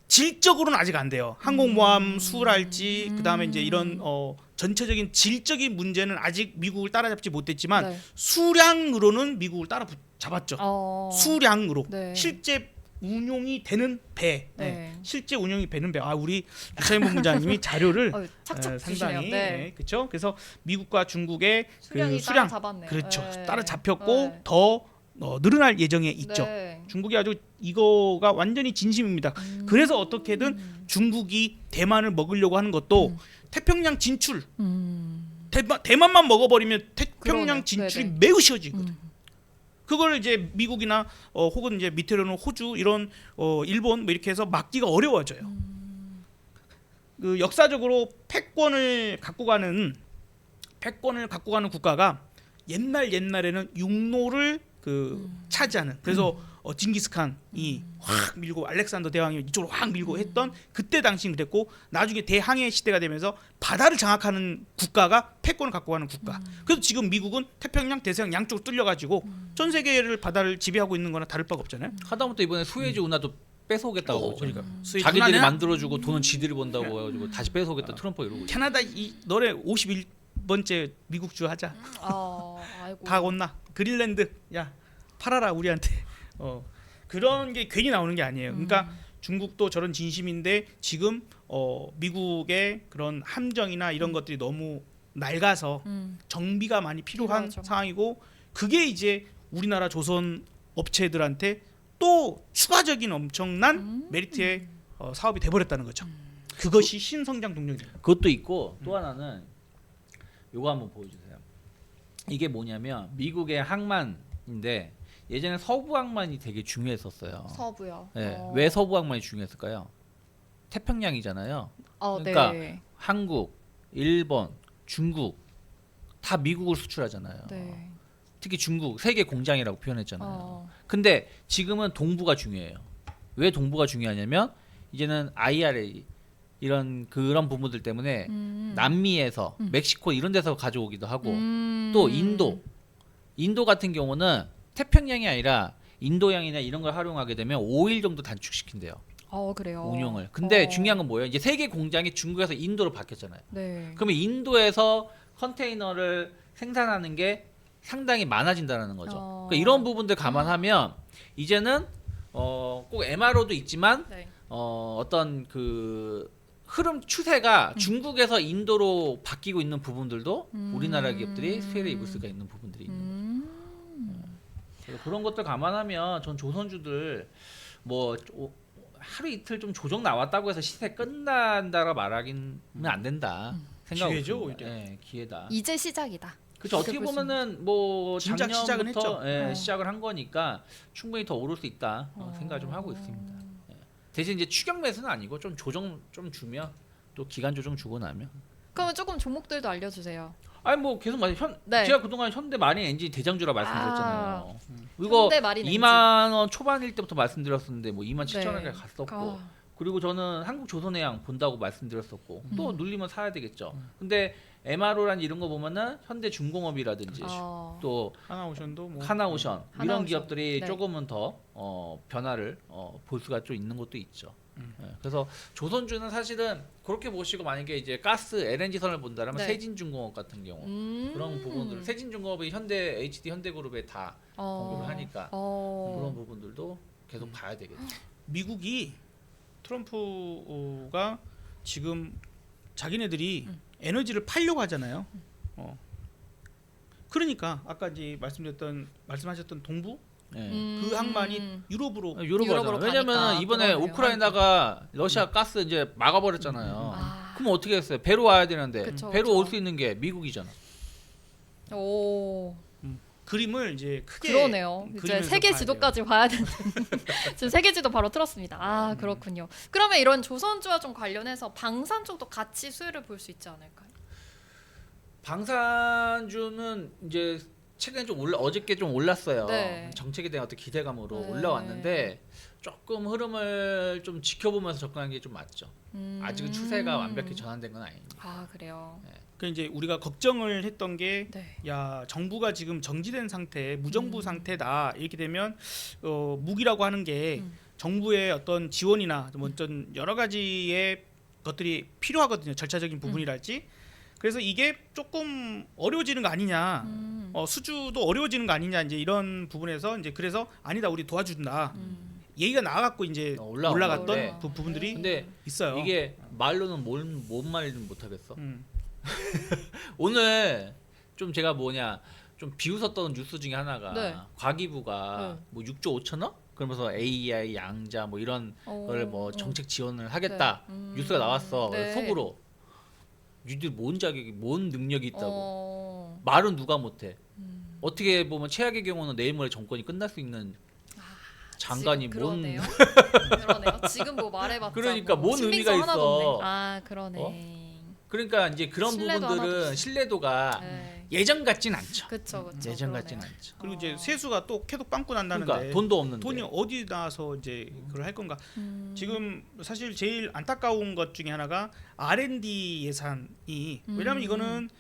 질적으로는 아직 안 돼요. 항공모함 수랄지 그다음에 이제 이런 전체적인 질적인 문제는 아직 미국을 따라잡지 못했지만 네. 수량으로는 미국을 따라잡았죠. 수량으로 네. 실제 운용이 되는 배, 네. 실제 운용이 되는 배. 우리 유차인 본부장님이 자료를 착착 주시네요. 상당히 네. 그렇죠. 그래서 미국과 중국의 수량이 그 수량 따라잡았네요. 그렇죠. 네. 따라잡혔고 네. 더 늘어날 예정에 있죠. 네. 중국이 아주 이거가 완전히 진심입니다. 그래서 어떻게든 중국이 대만을 먹으려고 하는 것도 태평양 진출. 대만만 먹어버리면 태평양 그러네. 진출이 네네. 매우 쉬워지거든. 그걸 이제 미국이나 혹은 이제 밑으로는 호주 이런 일본 뭐 이렇게 해서 막기가 어려워져요. 그 역사적으로 패권을 갖고 가는 국가가 옛날에는 육로를 차지하는 그래서 징기스칸이 확 밀고 알렉산더 대왕이 이쪽으로 확 밀고 했던 그때 당시는 그랬고 나중에 대항해 시대가 되면서 바다를 장악하는 국가가 패권을 갖고 가는 국가. 그래서 지금 미국은 태평양, 대서양 양쪽을 뚫려가지고 전 세계를 바다를 지배하고 있는 거나 다를 바가 없잖아요. 하다못해 이번에 수에즈 운하도 뺏어오겠다고 그러니까 자기들이 만들어주고 돈은 지들이 번다고 해가지고 다시 뺏어오겠다 트럼프 이러고 있어요. 캐나다 너네 51번째 미국주 하자. 아이고. 다 온나 그린랜드 야 팔아라 우리한테. 그런 게 괜히 나오는 게 아니에요. 그러니까 중국도 저런 진심인데 지금 미국의 그런 함정이나 이런 것들이 너무 낡아서 정비가 많이 필요한 필요하죠. 상황이고 그게 이제 우리나라 조선 업체들한테 또 추가적인 엄청난 메리트의 사업이 돼버렸다는 거죠. 그것이 신성장 동력입니다. 그것도 있고 또 하나는 요거 한번 보여주세요. 이게 뭐냐면 미국의 항만인데 예전에 서부 항만이 되게 중요했었어요. 서부요. 네. 왜 서부 항만이 중요했을까요? 태평양이잖아요. 그러니까 네. 한국, 일본, 중국 다 미국을 수출하잖아요. 네. 특히 중국 세계 공장이라고 표현했잖아요. 근데 지금은 동부가 중요해요. 왜 동부가 중요하냐면 이제는 IRA 이런 그런 부분들 때문에 남미에서 멕시코 이런 데서 가져오기도 하고 또 인도 같은 경우는 태평양이 아니라 인도양이나 이런 걸 활용하게 되면 5일 정도 단축시킨대요. 그래요. 운용을. 근데 중요한 건 뭐예요? 이제 세계 공장이 중국에서 인도로 바뀌었잖아요. 네. 그러면 인도에서 컨테이너를 생산하는 게 상당히 많아진다는 거죠. 그러니까 이런 부분들 감안하면 이제는 꼭 MRO도 있지만 네. 어떤 그 흐름 추세가 중국에서 인도로 바뀌고 있는 부분들도 우리나라 기업들이 수혜를 입을 수가 있는 부분들이 있는 거죠. 그래서 그런 것들 감안하면 전 조선주들 뭐 하루 이틀 좀 조정 나왔다고 해서 시세 끝난다라 말하기는 안 된다 생각하고 기회죠, 있습니다. 네, 기회다. 이제 시작이다. 그렇죠. 어떻게 보면은 뭐 진작 시작은 작년부터 했죠. 시작을 한 거니까 충분히 더 오를 수 있다 생각을 좀 하고 있습니다. 예. 대신 이제 추격 매수는 아니고 좀 조정 좀 주면 또 기간 조정 주고 나면. 그러면 조금 종목들도 알려주세요. 아니 뭐 계속 네. 제가 그동안 현대 마린 엔진 대장주라 말씀드렸잖아요. 이거 현대 마린 2만 원 초반일 때부터 말씀드렸었는데 뭐 2만 7천 원까지 네. 갔었고 그리고 저는 한국 조선해양 본다고 말씀드렸었고 또 눌리면 사야 되겠죠. 근데 MRO란 이런 거 보면은 현대중공업이라든지 또 하나오션도 뭐 하나오션 이런 하나오션. 기업들이 네. 조금은 더 변화를 볼 수가 좀 있는 것도 있죠. 예, 그래서 조선주는 사실은 그렇게 보시고 만약에 이제 가스 LNG 선을 본다면 네. 세진중공업 같은 경우 그런 부분들 세진중공업이 현대 HD 현대그룹에 다 공급을 하니까 그런 부분들도 계속 봐야 되겠죠. 미국이 트럼프가 지금 자기네들이 에너지를 팔려고 하잖아요. 그러니까 아까 이제 말씀하셨던 동부 예. 그 항만이 유럽으로 유럽으로 가니까 왜냐면은 이번에 그거네요. 우크라이나가 러시아 가스 이제 막아버렸잖아요. 아. 그럼 어떻게 했어요? 배로 와야 되는데 그쵸, 배로 그쵸. 올 수 있는 게 미국이잖아. 오. 그림을 이제 크게 그러네요. 이제 그리면서 세계 봐야 지도까지 봐야 되는. 지금 세계 지도 바로 틀었습니다. 아 그렇군요. 그러면 이런 조선주와 좀 관련해서 방산 쪽도 같이 수혜를 볼 수 있지 않을까요? 방산주는 이제 최근에 좀 어저께 좀 올랐어요. 네. 정책에 대한 어떤 기대감으로 네. 올라왔는데 조금 흐름을 좀 지켜보면서 접근하는 게 좀 맞죠. 아직은 추세가 완벽히 전환된 건 아닙니다. 아 그래요. 그 이제 우리가 걱정을 했던 게 네. 야 정부가 지금 정지된 상태, 무정부 상태다 이렇게 되면 무기라고 하는 게 정부의 어떤 지원이나 뭐 어떤 여러 가지의 것들이 필요하거든요. 절차적인 부분이랄지. 그래서 이게 조금 어려워지는 거 아니냐, 수주도 어려워지는 거 아니냐 이제 이런 부분에서 이제 그래서 아니다 우리 도와준다. 얘기가 나와갖고 이제 올라갔던 올라오는데 그 부분들이 근데 있어요. 이게 말로는 뭔 말은 못하겠어. 음. 오늘 좀 제가 좀 비웃었던 뉴스 중에 하나가 네. 과기부가 뭐 6조 5천억? 그러면서 AI 양자 뭐 이런 걸 뭐 정책 지원을 하겠다 뉴스가 나왔어. 네. 속으로 니들 뭔 자격이 뭔 능력이 있다고 어. 말은 누가 못해. 어떻게 보면 최악의 경우는 내일 모레 정권이 끝날 수 있는 장관이 지금 뭔 그러네요. 그러네요. 지금 뭐 말해봤자 그러니까 뭐 뭔 의미가 신빙성 하나도 있어. 없네. 아 그러네. 그러니까 이제 그런 신뢰도 하나도 부분들은 없이. 신뢰도가 네. 예전 같진 않죠. 그쵸 그쵸. 예전 그러네요. 같진 않죠. 그리고 이제 세수가 또 계속 빵꾸 난다는데 그러니까 돈도 없는데. 돈이 어디 나서 이제 그걸 할 건가? 지금 사실 제일 안타까운 것 중에 하나가 R&D 예산이 왜냐하면 이거는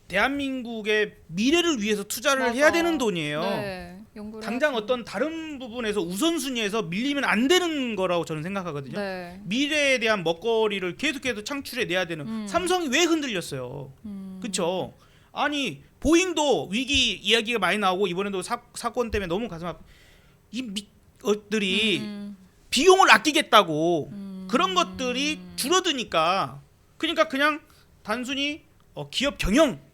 대한민국의 미래를 위해서 투자를 맞아. 해야 되는 돈이에요. 네. 연구를 당장 해야지. 어떤 다른 부분에서 우선순위에서 밀리면 안 되는 거라고 저는 생각하거든요. 네. 미래에 대한 먹거리를 계속해서 창출해 내야 되는 삼성이 왜 흔들렸어요? 그렇죠? 아니 보잉도 위기 이야기가 많이 나오고 이번에도 사건 때문에 너무 가슴 아프. 이 것들이 비용을 아끼겠다고 그런 것들이 줄어드니까 그러니까 그냥 단순히 기업 경영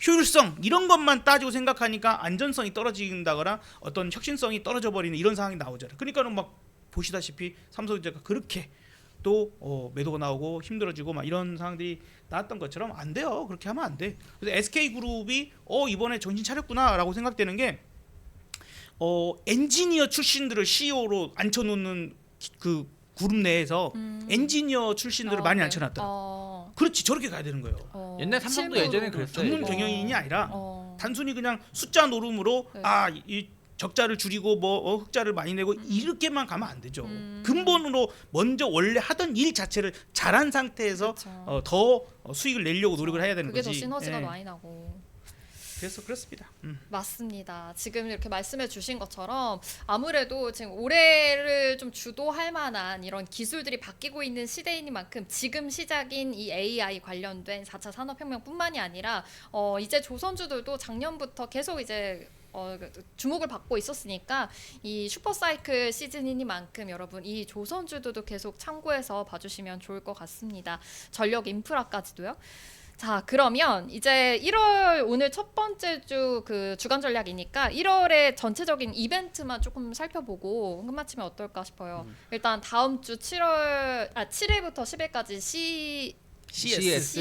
효율성 이런 것만 따지고 생각하니까 안전성이 떨어진다거나 어떤 혁신성이 떨어져 버리는 이런 상황이 나오잖아요. 그러니까는 막 보시다시피 삼성전자가 그렇게 또 매도가 나오고 힘들어지고 막 이런 상황들이 나왔던 것처럼 안 돼요. 그렇게 하면 안 돼. 그래서 SK그룹이 이번에 정신 차렸구나라고 생각되는 게 엔지니어 출신들을 CEO로 앉혀놓는 그 그룹 내에서 엔지니어 출신들을 많이 네. 앉혀놨다. 그렇지 저렇게 가야 되는 거예요. 옛날 삼성도 실무로. 예전에 그랬어요. 전문 이거. 경영인이 아니라 단순히 그냥 숫자 노름으로 네. 이 적자를 줄이고 뭐 흑자를 많이 내고 이렇게만 가면 안 되죠. 근본으로 먼저 원래 하던 일 자체를 잘한 상태에서 그쵸. 더 수익을 내려고 노력을 해야 되는 그게 거지. 더 시너지가 예. 많이 나고. 그래서 그렇습니다. 맞습니다. 지금 이렇게 말씀해 주신 것처럼 아무래도 지금 올해를 좀 주도할 만한 이런 기술들이 바뀌고 있는 시대인 만큼 지금 시작인 이 AI 관련된 4차 산업혁명뿐만이 아니라 이제 조선주들도 작년부터 계속 이제 주목을 받고 있었으니까 이 슈퍼사이클 시즌이니만큼 여러분 이 조선주들도 계속 참고해서 봐주시면 좋을 것 같습니다. 전력 인프라까지도요. 자 그러면 이제 1월 오늘 첫 번째 주 그 주간 전략이니까 1월의 전체적인 이벤트만 조금 살펴보고 끝마치면 어떨까 싶어요. 일단 다음 주 7일부터 10일까지 CS.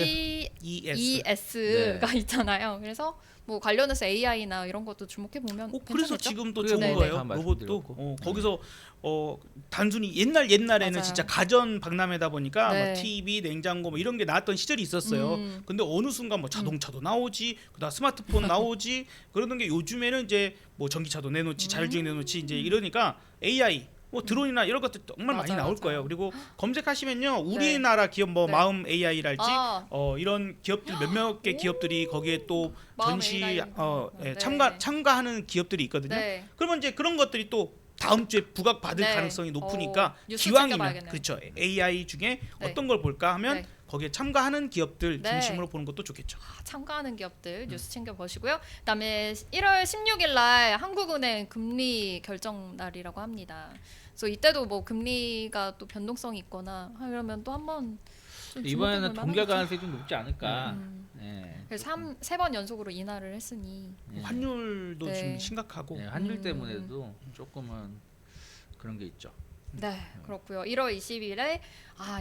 CES가 있잖아요. 그래서 뭐 관련해서 AI나 이런 것도 주목해 보면 그래서 괜찮겠죠? 지금 또 그게 좋은 네, 거예요. 네. 로봇도 거기서 단순히 옛날에는 맞아요. 진짜 가전 박람회다 보니까 네. 뭐 TV, 냉장고 뭐 이런 게 나왔던 시절이 있었어요. 근데 어느 순간 뭐 자동차도 나오지, 그다음 스마트폰 나오지 그러던 게 요즘에는 이제 뭐 전기차도 내놓지, 자율주행 내놓지 이제 이러니까 AI 뭐 드론이나 이런 것들 정말 많이 맞아요, 나올 맞아요. 거예요. 그리고 검색하시면요, 우리나라 기업 뭐 네. 마음 AI랄지 아, 이런 기업들 몇몇 개 기업들이 거기에 또 마음 전시 AI. 예, 네. 참가하는 기업들이 있거든요. 네. 그러면 이제 그런 것들이 또 다음 주에 부각받을 네. 가능성이 높으니까 뉴스 기왕이면 챙겨봐야겠네요. 그렇죠. AI 중에 네. 어떤 걸 볼까 하면 네. 거기에 참가하는 기업들 네. 중심으로 보는 것도 좋겠죠. 참가하는 기업들 뉴스 챙겨 보시고요. 그다음에 1월 16일 날 한국은행 금리 결정 날이라고 합니다. 그래서 이때도 뭐 금리가 또 변동성이 있거나 하려면 또 한번 이번에는 동결 가능성이 좀 높지 않을까. 네. 그래서 3번 연속으로 인하를 했으니 네. 환율도 네. 좀 심각하고 네, 환율 때문에도 조금은 그런 게 있죠. 네, 그렇고요. 1월 20일에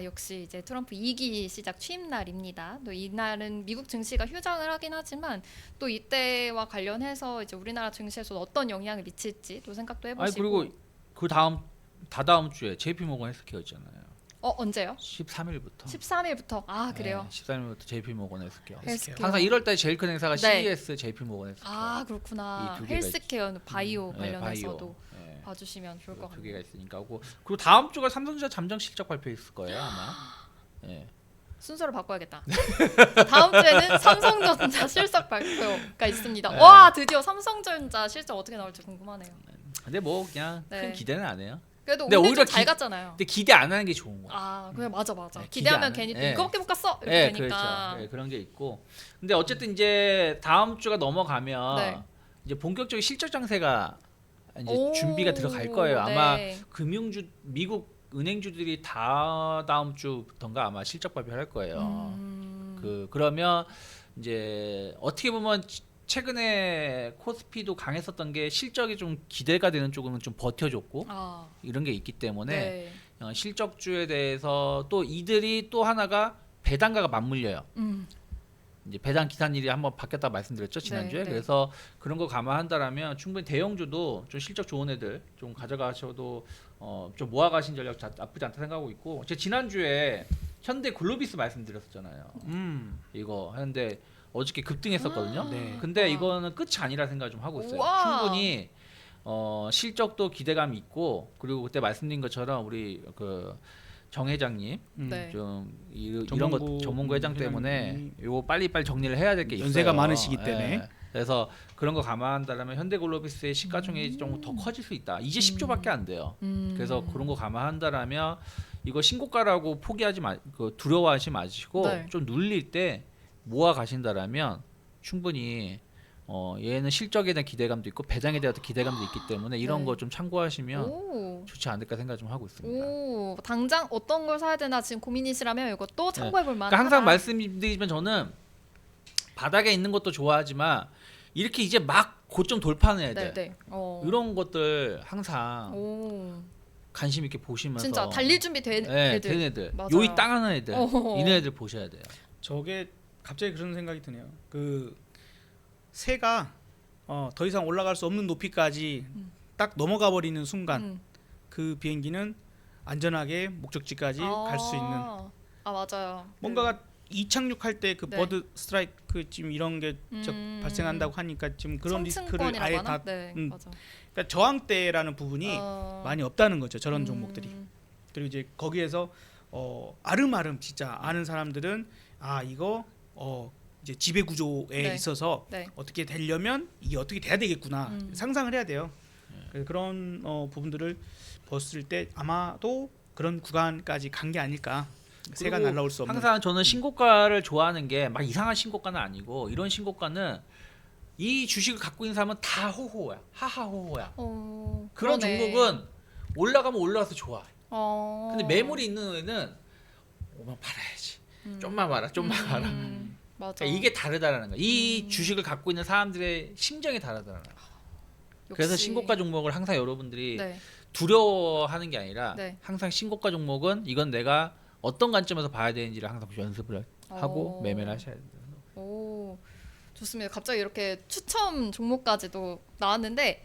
역시 이제 트럼프 2기 시작 취임 날입니다. 또 이날은 미국 증시가 휴장을 하긴 하지만 또 이때와 관련해서 이제 우리나라 증시에서 어떤 영향을 미칠지 또 생각도 아니 해보시고. 그리고 그 다다음 주에 JP모건 헬스케어 있잖아요. 언제요? 13일부터. 13일부터. 그래요. 13일부터 JP모건 헬스케어. 헬스케어. 항상 1월달에 제일 큰 행사가 네. CES, JP모건 헬스케어. 그렇구나. 이두 개가 헬스케어 바이오 관련해서도 바이오. 네. 봐주시면 좋을 것 두 같아요. 개가 있으니까 하고 그리고 다음 주가 삼성전자 잠정 실적 발표 있을 거예요 아마. 네. 순서를 바꿔야겠다. 다음 주에는 삼성전자 실적 발표가 있습니다. 네. 와, 드디어 삼성전자 실적 어떻게 나올지 궁금하네요. 근데 뭐 그냥 네. 큰 기대는 안 해요. 그래도 근데 오늘 오히려 좀 잘 갔잖아요. 근데 기대 안 하는 게 좋은 거야. 그래 맞아. 네, 기대하면 기대 안 괜히 해. 또 네. 이거밖에 못 갔어 이렇게 네, 되니까. 그렇죠. 네, 그런 게 있고. 근데 어쨌든 이제 다음 주가 넘어가면 네. 이제 본격적인 실적 장세가 이제 오, 준비가 들어갈 거예요. 아마 네. 미국 은행주들이 다 다음 주부터인가 아마 실적 발표할 거예요. 그러면 이제 어떻게 보면 최근에 코스피도 강했었던 게 실적이 좀 기대가 되는 쪽은 좀 버텨줬고 이런 게 있기 때문에 네. 실적주에 대해서 또 이들이 또 하나가 배당가가 맞물려요. 이제 배당 기산일이 한번 바뀌었다 말씀드렸죠 지난주에. 네. 그래서 그런 거 감안한다라면 충분히 대형주도 좀 실적 좋은 애들 좀 가져가셔도 좀 모아가신 전략 나쁘지 않다 생각하고 있고, 제가 지난주에 현대 글로비스 말씀드렸었잖아요. 이거 했는데 어저께 급등했었거든요. 네. 근데 이거는 끝이 아니라 생각 좀 하고 있어요. 우와. 충분히 실적도 기대감이 있고, 그리고 그때 말씀드린 것처럼 우리 그 정 회장님 네. 좀 이런 전문부 것 전문가 회장 때문에 회장님이 요거 빨리빨리 정리를 해야 될 게 있어요. 연세가 많으시기 때문에. 예. 그래서 그런 거 감안한다면 현대글로비스의 시가총액이 좀 더 커질 수 있다. 이제 10조밖에 안 돼요. 그래서 그런 거 감안한다면 이거 신고가라고 포기하지 두려워하지 마시고 네. 좀 눌릴 때 모아 가신다라면 충분히 얘는 실적에 대한 기대감도 있고 배당에 대한 기대감도 있기 때문에 이런 네. 거 좀 참고하시면 오. 좋지 않을까 생각 좀 하고 있습니다. 오, 당장 어떤 걸 사야 되나 지금 고민이시라면 이것도 참고해볼 만하다. 그러니까 항상 말씀드리지만 저는 바닥에 있는 것도 좋아하지만 이렇게 이제 막 고점 돌파하는 애들 네. 이런 것들 항상 오, 관심 있게 보시면서 진짜 달릴 준비 된 네, 애들. 된 애들 맞아요. 요이 땅하는 애들 어허허. 이런 애들 보셔야 돼요. 저게 갑자기 그런 생각이 드네요. 그 새가 더 이상 올라갈 수 없는 높이까지 딱 넘어가 버리는 순간 그 비행기는 안전하게 목적지까지 갈 수 있는, 맞아요. 뭔가가 이착륙할 때 그 네. 버드 스트라이크 지금 이런 게 발생한다고 하니까 지금 그런 리스크를 아예 다 네, 맞아. 그러니까 저항대라는 부분이 많이 없다는 거죠. 저런 종목들이. 그리고 이제 거기에서 아름아름 진짜 아는 사람들은 이거 이제 지배 구조에 네. 있어서 네. 어떻게 되려면 이게 어떻게 돼야 되겠구나 상상을 해야 돼요. 그래서 그런 부분들을 봤을 때 아마도 그런 구간까지 간 게 아닐까. 새가 그리고 날라올 수 없는. 항상 저는 신고가를 좋아하는 게 막 이상한 신고가는 아니고 이런 신고가는 이 주식을 갖고 있는 사람은 다 호호야, 하하호호야. 그런 그러네. 종목은 올라가면 올라가서 좋아. 근데 근데 매물이 있는 애는 오면 팔아야지. 좀만 봐라, 좀만 봐라. 맞아. 그러니까 이게 다르다라는 거야. 이 주식을 갖고 있는 사람들의 심정이 다르다라는 거야. 그래서 역시. 신고가 종목을 항상 여러분들이 네. 두려워하는 게 아니라 네. 항상 신고가 종목은 이건 내가 어떤 관점에서 봐야 되는지를 항상 연습을 하고 어. 매매를 하셔야 돼요. 오, 좋습니다. 갑자기 이렇게 추첨 종목까지도 나왔는데,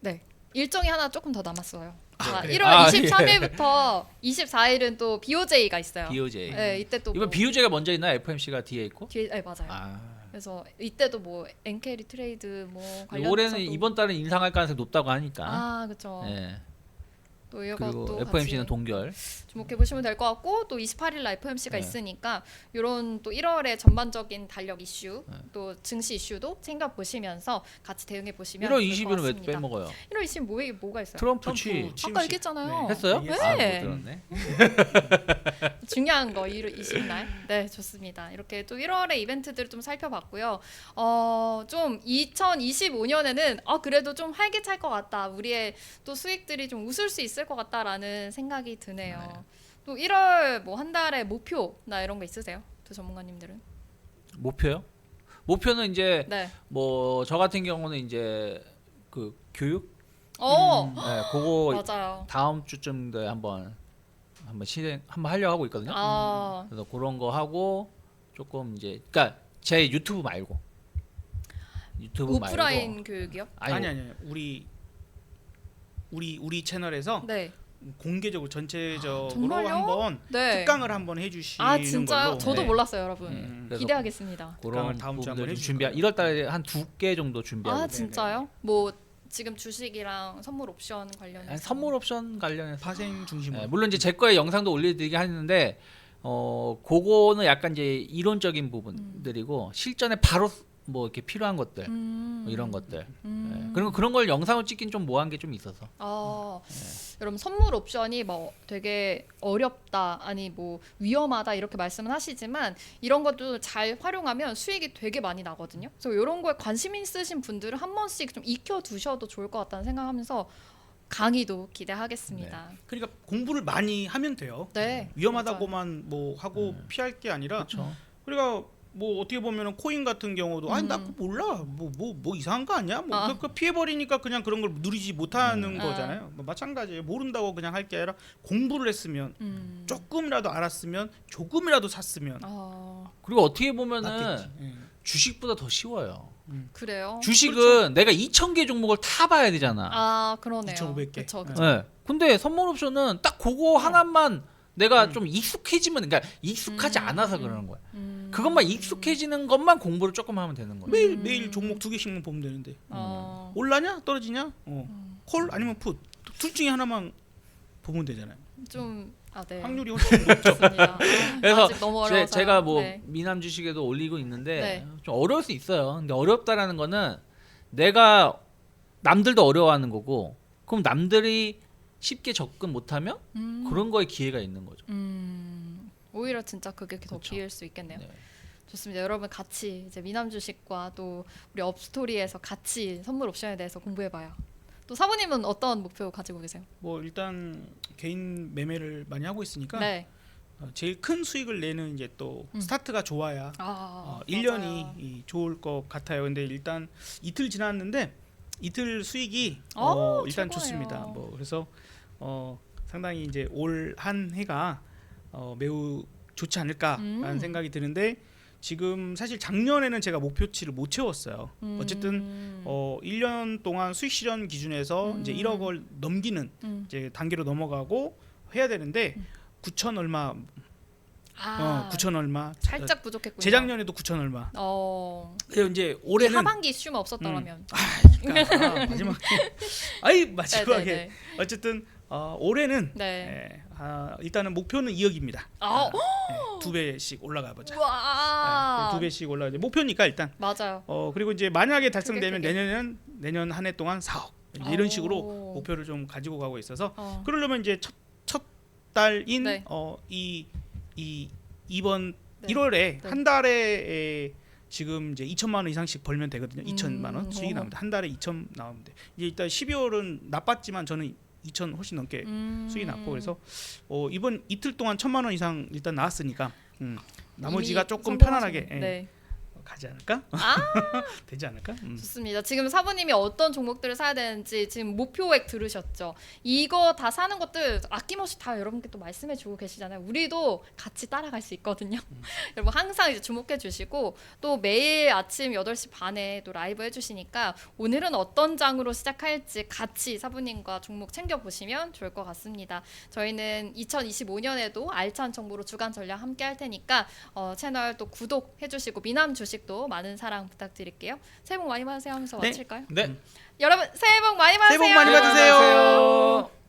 네, 일정이 하나 조금 더 남았어요. 그래요? 1월 23일부터 24일은 또 BOJ가 있어요. BOJ. 네, 이때 또 이번 뭐 BOJ가 먼저 있나 FMC가 뒤에 있고? 뒤에, 네, 맞아요. 아, 그래서 이때도 뭐 엔캐리 트레이드 뭐 관련해서도 올해는 이번 달은 인상할 가능성이 높다고 하니까. 아 그렇죠. 예. 또 그리고 이것도 FOMC는 같이 동결. 주목해 보시면 될 것 같고 또 28일 날 FOMC가 네. 있으니까 이런 또 1월의 전반적인 달력 이슈 네. 또 증시 이슈도 챙겨 보시면서 같이 대응해 보시면 1월 좋을 것 20일은 왜 같습니다. 빼먹어요? 1월 20일 뭐가 있어요? 트럼프 취임. 아까 얘기했잖아요. 했어요? 네. 아, 못 들었네. 중요한 거 1월 20일 네 좋습니다. 이렇게 또 1월의 이벤트들을 좀 살펴봤고요. 좀 2025년에는 그래도 좀 활기찰 것 같다. 우리의 또 수익들이 좀 웃을 수 있을 것 같다라는 생각이 드네요. 네. 또 1월 뭐 한 달에 목표나 이런 거 있으세요? 두 전문가님들은? 목표요? 목표는 이제 네. 뭐 저 같은 경우는 이제 그 교육, 네, 그거 맞아요. 다음 주쯤에 한번 하려고 하고 있거든요. 그래서 그런 거 하고 조금 이제 그러니까 제 유튜브 말고 오프라인 교육이요? 아니 우리 채널에서 네. 공개적으로 전체적으로 정말요? 한번 네. 특강을 한번 해주시는 아 진짜요? 걸로. 저도 네. 몰랐어요, 여러분. 그래서 기대하겠습니다. 그런 다음 주 부분들 한번 준비. 해주실 1월 달에 한 2개 정도 준비하고. 아 진짜요? 뭐 지금 주식이랑 선물 옵션 관련해서 선물 옵션 관련해서. 파생 중심으로. 물론 이제 제 거에 영상도 올려드리긴 하는데 그거는 약간 이제 이론적인 부분들이고 실전에 바로 뭐 이렇게 필요한 것들 뭐 이런 것들. 그리고 그런 걸 영상을 찍긴 좀 뭐한 게 좀 있어서. 여러분 선물 옵션이 뭐 되게 어렵다 아니 뭐 위험하다 이렇게 말씀은 하시지만 이런 것도 잘 활용하면 수익이 되게 많이 나거든요. 그래서 이런 거에 관심 있으신 분들은 한 번씩 좀 익혀 두셔도 좋을 것 같다는 생각하면서 강의도 기대하겠습니다. 그러니까 공부를 많이 하면 돼요. 네. 위험하다고만 뭐 하고 피할 게 아니라. 그렇죠. 그러니까 뭐 어떻게 보면은 코인 같은 경우도 아니 나 그거 몰라 뭐 이상한 거 아니야 뭐 그 피해 버리니까 그냥 그런 걸 누리지 못하는 거잖아요. 뭐 마찬가지예요. 모른다고 그냥 할 게 아니라 공부를 했으면 조금이라도 알았으면 조금이라도 샀으면 그리고 어떻게 보면은 낫겠지. 예. 주식보다 더 쉬워요. 그래요. 주식은 내가 2,000개 종목을 다 봐야 되잖아. 아 그러네요. 2,500개. 그쵸. 네. 근데 선물 옵션은 딱 그거 하나만 내가 좀 익숙해지면 그러니까 익숙하지 않아서 그러는 거야. 그것만 익숙해지는 것만 공부를 조금 하면 되는 거야. 매일 종목 2개씩만 보면 되는데 어, 올라냐 떨어지냐 콜 아니면 풋 둘 중에 하나만 보면 되잖아요. 좀 네. 확률이 훨씬 높죠. 좋습니다. 그래서 아직 너무 어려워서 제가 뭐 네. 미남 주식에도 올리고 있는데 네. 좀 어려울 수 있어요. 근데 어렵다라는 거는 내가 남들도 어려워하는 거고 그럼 남들이 쉽게 접근 못하면 그런 거에 기회가 있는 거죠. 오히려 진짜 그게 더 그쵸. 기회일 수 있겠네요. 네. 좋습니다. 여러분 같이 이제 미남 주식과 또 우리 업스토리에서 같이 선물 옵션에 대해서 공부해봐요. 또 사부님은 어떤 목표 가지고 계세요? 뭐 일단 개인 매매를 많이 하고 있으니까 네. 제일 큰 수익을 내는 이제 또 스타트가 좋아야 1년이 맞아요. 좋을 것 같아요. 근데 일단 이틀 지났는데 이틀 수익이 일단 최고예요. 좋습니다. 뭐 그래서 상당히 이제 올 한 해가 매우 좋지 않을까라는 생각이 드는데 지금 사실 작년에는 제가 목표치를 못 채웠어요. 어쨌든 1년 동안 수익 실현 기준에서 이제 1억을 넘기는 이제 단계로 넘어가고 해야 되는데 9천 얼마 9천 얼마 살짝 부족했군요. 재작년에도 9천 얼마. 그래서 이제 이 올해는 하반기 이슈만 없었더라면. 그러니까 마지막에 네네네. 어쨌든 올해는 네. 일단은 목표는 2억입니다. 아, 2배씩 올라가 보자. 와. 2배씩 올라가. 목표니까 일단. 맞아요. 그리고 이제 만약에 달성되면 크게. 내년 한 해 동안 4억 이런 식으로 목표를 좀 가지고 가고 있어서 그러려면 이제 첫 달인 네. 이번 네. 1월에 네. 한 달에 지금 이제 2천만 원 이상씩 벌면 되거든요. 2천만 원 수익이 나옵니다. 한 달에 2천 나오면 돼. 이제 일단 12월은 나빴지만 저는 2천 훨씬 넘게 수익이 났고 그래서 이번 이틀 동안 1,000만 원 이상 일단 나왔으니까 나머지가 이미 조금 성공하신- 편안하게 네. 가지 않을까? 되지 않을까? 좋습니다. 지금 사부님이 어떤 종목들을 사야 되는지 지금 목표액 들으셨죠? 이거 다 사는 것들 아낌없이 다 여러분께 또 말씀해주고 계시잖아요. 우리도 같이 따라갈 수 있거든요. 여러분 항상 이제 주목해 주시고 또 매일 아침 8시 반에 또 라이브 해주시니까 오늘은 어떤 장으로 시작할지 같이 사부님과 종목 챙겨보시면 좋을 것 같습니다. 저희는 2025년에도 알찬 정보로 주간 전략 함께 할 테니까 채널 또 구독해 주시고 미남 주식 주식도 많은 사랑 부탁드릴게요. 새해 복 많이 받으세요 하면서 네. 마칠까요? 네. 여러분 새해 복 많이 받으세요. 새해 복 많이 받으세요. 안녕히 가세요.